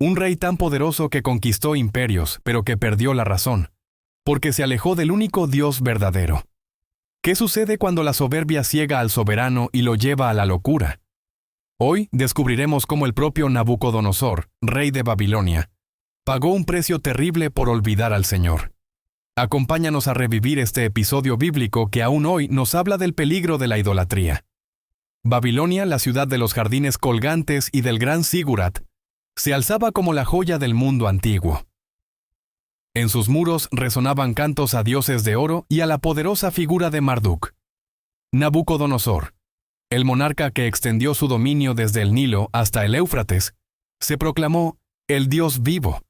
un rey tan poderoso que conquistó imperios, pero que perdió la razón, porque se alejó del único Dios verdadero. ¿Qué sucede cuando la soberbia ciega al soberano y lo lleva a la locura? Hoy descubriremos cómo el propio Nabucodonosor, rey de Babilonia, pagó un precio terrible por olvidar al Señor. Acompáñanos a revivir este episodio bíblico que aún hoy nos habla del peligro de la idolatría. Babilonia, la ciudad de los jardines colgantes y del gran Sigurat, se alzaba como la joya del mundo antiguo. En sus muros resonaban cantos a dioses de oro y a la poderosa figura de Marduk. Nabucodonosor, el monarca que extendió su dominio desde el Nilo hasta el Éufrates, se proclamó el Dios vivo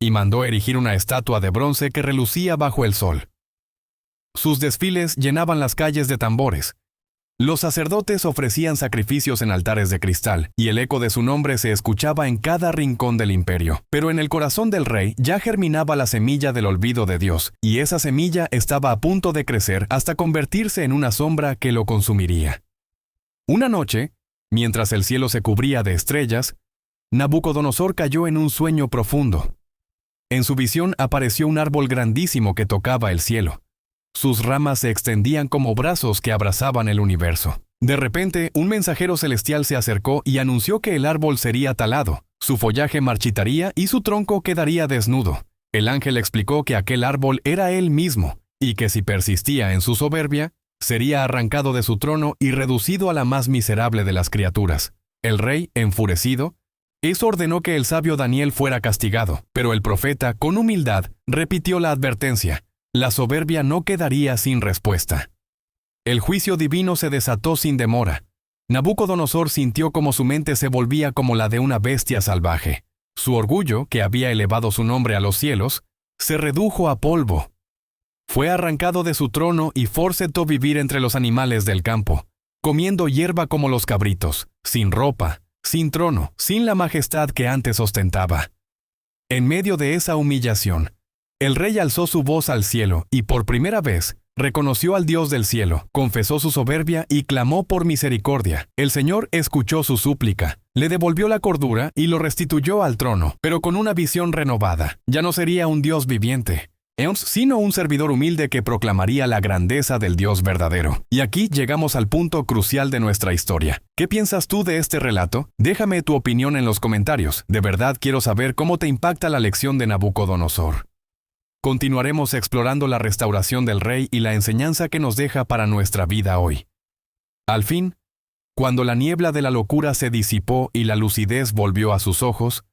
y mandó erigir una estatua de bronce que relucía bajo el sol. Sus desfiles llenaban las calles de tambores. Los sacerdotes ofrecían sacrificios en altares de cristal, y el eco de su nombre se escuchaba en cada rincón del imperio. Pero en el corazón del rey ya germinaba la semilla del olvido de Dios, y esa semilla estaba a punto de crecer hasta convertirse en una sombra que lo consumiría. Una noche, mientras el cielo se cubría de estrellas, Nabucodonosor cayó en un sueño profundo. En su visión apareció un árbol grandísimo que tocaba el cielo. Sus ramas se extendían como brazos que abrazaban el universo. De repente, un mensajero celestial se acercó y anunció que el árbol sería talado, su follaje marchitaría y su tronco quedaría desnudo. El ángel explicó que aquel árbol era él mismo, y que si persistía en su soberbia, sería arrancado de su trono y reducido a la más miserable de las criaturas. El rey, enfurecido, ordenó que el sabio Daniel fuera castigado, pero el profeta, con humildad, repitió la advertencia. La soberbia no quedaría sin respuesta. El juicio divino se desató sin demora. Nabucodonosor sintió como su mente se volvía como la de una bestia salvaje. Su orgullo, que había elevado su nombre a los cielos, se redujo a polvo. Fue arrancado de su trono y forcetó vivir entre los animales del campo, comiendo hierba como los cabritos, sin ropa, sin trono, sin la majestad que antes ostentaba. En medio de esa humillación, el rey alzó su voz al cielo y por primera vez reconoció al Dios del cielo, confesó su soberbia y clamó por misericordia. El Señor escuchó su súplica, le devolvió la cordura y lo restituyó al trono, pero con una visión renovada. Ya no sería un Dios viviente, sino un servidor humilde que proclamaría la grandeza del Dios verdadero. Y aquí llegamos al punto crucial de nuestra historia. ¿Qué piensas tú de este relato? Déjame tu opinión en los comentarios. De verdad quiero saber cómo te impacta la lección de Nabucodonosor. Continuaremos explorando la restauración del rey y la enseñanza que nos deja para nuestra vida hoy. Al fin, cuando la niebla de la locura se disipó y la lucidez volvió a sus ojos,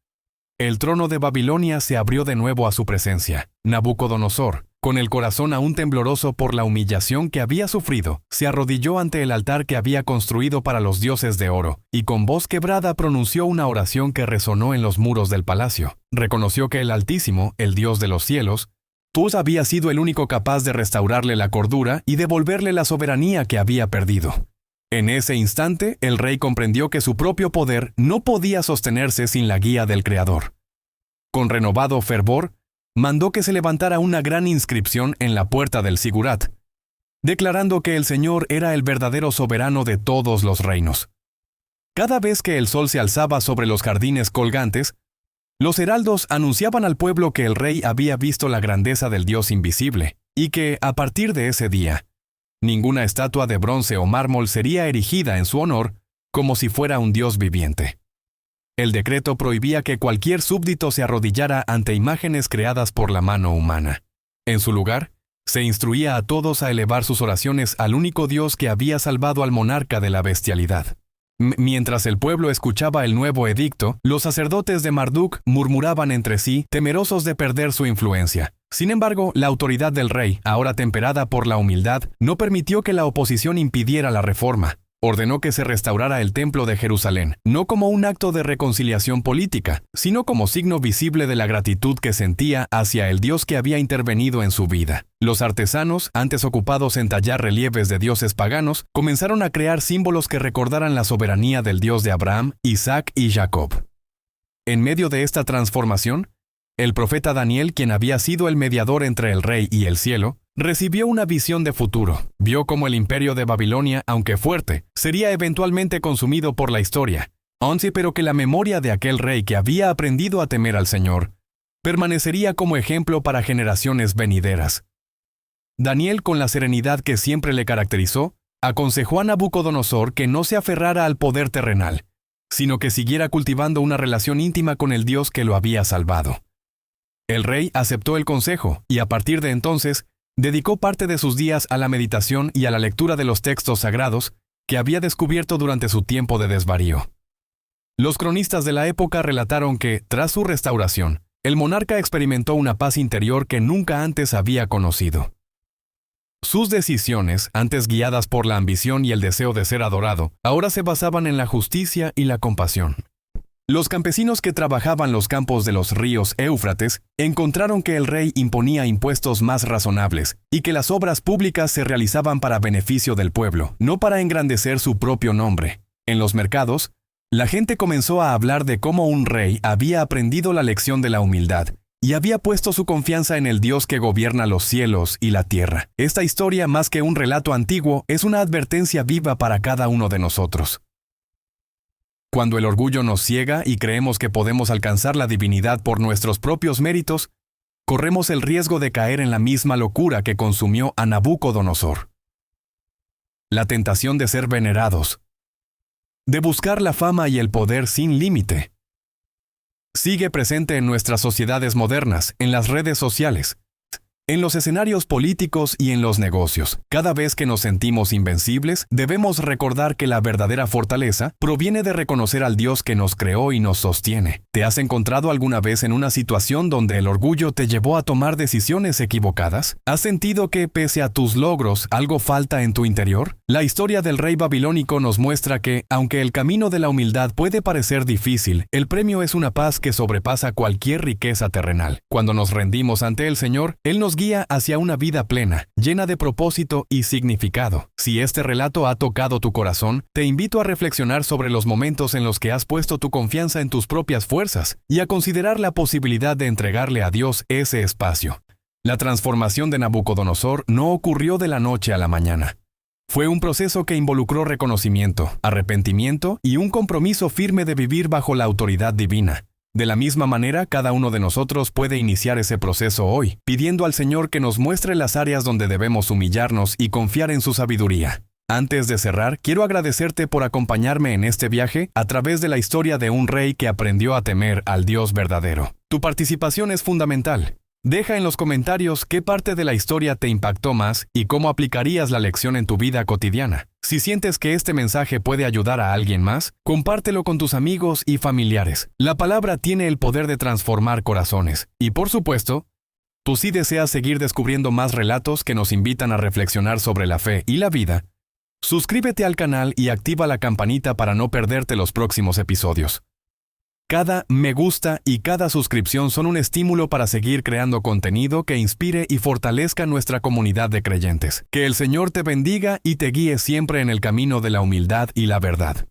el trono de Babilonia se abrió de nuevo a su presencia. Nabucodonosor, con el corazón aún tembloroso por la humillación que había sufrido, se arrodilló ante el altar que había construido para los dioses de oro, y con voz quebrada pronunció una oración que resonó en los muros del palacio. Reconoció que el Altísimo, el Dios de los cielos, había sido el único capaz de restaurarle la cordura y devolverle la soberanía que había perdido. En ese instante, el rey comprendió que su propio poder no podía sostenerse sin la guía del Creador. Con renovado fervor, mandó que se levantara una gran inscripción en la puerta del Sigurat, declarando que el Señor era el verdadero soberano de todos los reinos. Cada vez que el sol se alzaba sobre los jardines colgantes, los heraldos anunciaban al pueblo que el rey había visto la grandeza del Dios invisible, y que, a partir de ese día, ninguna estatua de bronce o mármol sería erigida en su honor como si fuera un Dios viviente. El decreto prohibía que cualquier súbdito se arrodillara ante imágenes creadas por la mano humana. En su lugar, se instruía a todos a elevar sus oraciones al único Dios que había salvado al monarca de la bestialidad. Mientras el pueblo escuchaba el nuevo edicto, los sacerdotes de Marduk murmuraban entre sí, temerosos de perder su influencia. Sin embargo, la autoridad del rey, ahora temperada por la humildad, no permitió que la oposición impidiera la reforma. Ordenó que se restaurara el templo de Jerusalén, no como un acto de reconciliación política, sino como signo visible de la gratitud que sentía hacia el Dios que había intervenido en su vida. Los artesanos, antes ocupados en tallar relieves de dioses paganos, comenzaron a crear símbolos que recordaran la soberanía del Dios de Abraham, Isaac y Jacob. En medio de esta transformación, el profeta Daniel, quien había sido el mediador entre el rey y el cielo, recibió una visión de futuro. Vio cómo el imperio de Babilonia, aunque fuerte, sería eventualmente consumido por la historia, 11 Pero que la memoria de aquel rey que había aprendido a temer al Señor permanecería como ejemplo para generaciones venideras. Daniel, con la serenidad que siempre le caracterizó, aconsejó a Nabucodonosor que no se aferrara al poder terrenal, sino que siguiera cultivando una relación íntima con el Dios que lo había salvado. El rey aceptó el consejo y a partir de entonces dedicó parte de sus días a la meditación y a la lectura de los textos sagrados que había descubierto durante su tiempo de desvarío. Los cronistas de la época relataron que, tras su restauración, el monarca experimentó una paz interior que nunca antes había conocido. Sus decisiones, antes guiadas por la ambición y el deseo de ser adorado, ahora se basaban en la justicia y la compasión. Los campesinos que trabajaban los campos de los ríos Éufrates encontraron que el rey imponía impuestos más razonables y que las obras públicas se realizaban para beneficio del pueblo, no para engrandecer su propio nombre. En los mercados, la gente comenzó a hablar de cómo un rey había aprendido la lección de la humildad y había puesto su confianza en el Dios que gobierna los cielos y la tierra. Esta historia, más que un relato antiguo, es una advertencia viva para cada uno de nosotros. Cuando el orgullo nos ciega y creemos que podemos alcanzar la divinidad por nuestros propios méritos, corremos el riesgo de caer en la misma locura que consumió a Nabucodonosor. La tentación de ser venerados, de buscar la fama y el poder sin límite, sigue presente en nuestras sociedades modernas, en las redes sociales, en los escenarios políticos y en los negocios. Cada vez que nos sentimos invencibles, debemos recordar que la verdadera fortaleza proviene de reconocer al Dios que nos creó y nos sostiene. ¿Te has encontrado alguna vez en una situación donde el orgullo te llevó a tomar decisiones equivocadas? ¿Has sentido que, pese a tus logros, algo falta en tu interior? La historia del rey babilónico nos muestra que, aunque el camino de la humildad puede parecer difícil, el premio es una paz que sobrepasa cualquier riqueza terrenal. Cuando nos rendimos ante el Señor, Él nos guía hacia una vida plena, llena de propósito y significado. Si este relato ha tocado tu corazón, te invito a reflexionar sobre los momentos en los que has puesto tu confianza en tus propias fuerzas y a considerar la posibilidad de entregarle a Dios ese espacio. La transformación de Nabucodonosor no ocurrió de la noche a la mañana. Fue un proceso que involucró reconocimiento, arrepentimiento y un compromiso firme de vivir bajo la autoridad divina. De la misma manera, cada uno de nosotros puede iniciar ese proceso hoy, pidiendo al Señor que nos muestre las áreas donde debemos humillarnos y confiar en su sabiduría. Antes de cerrar, quiero agradecerte por acompañarme en este viaje a través de la historia de un rey que aprendió a temer al Dios verdadero. Tu participación es fundamental. Deja en los comentarios qué parte de la historia te impactó más y cómo aplicarías la lección en tu vida cotidiana. Si sientes que este mensaje puede ayudar a alguien más, compártelo con tus amigos y familiares. La palabra tiene el poder de transformar corazones. Y por supuesto, tú sí deseas seguir descubriendo más relatos que nos invitan a reflexionar sobre la fe y la vida. Suscríbete al canal y activa la campanita para no perderte los próximos episodios. Cada me gusta y cada suscripción son un estímulo para seguir creando contenido que inspire y fortalezca nuestra comunidad de creyentes. Que el Señor te bendiga y te guíe siempre en el camino de la humildad y la verdad.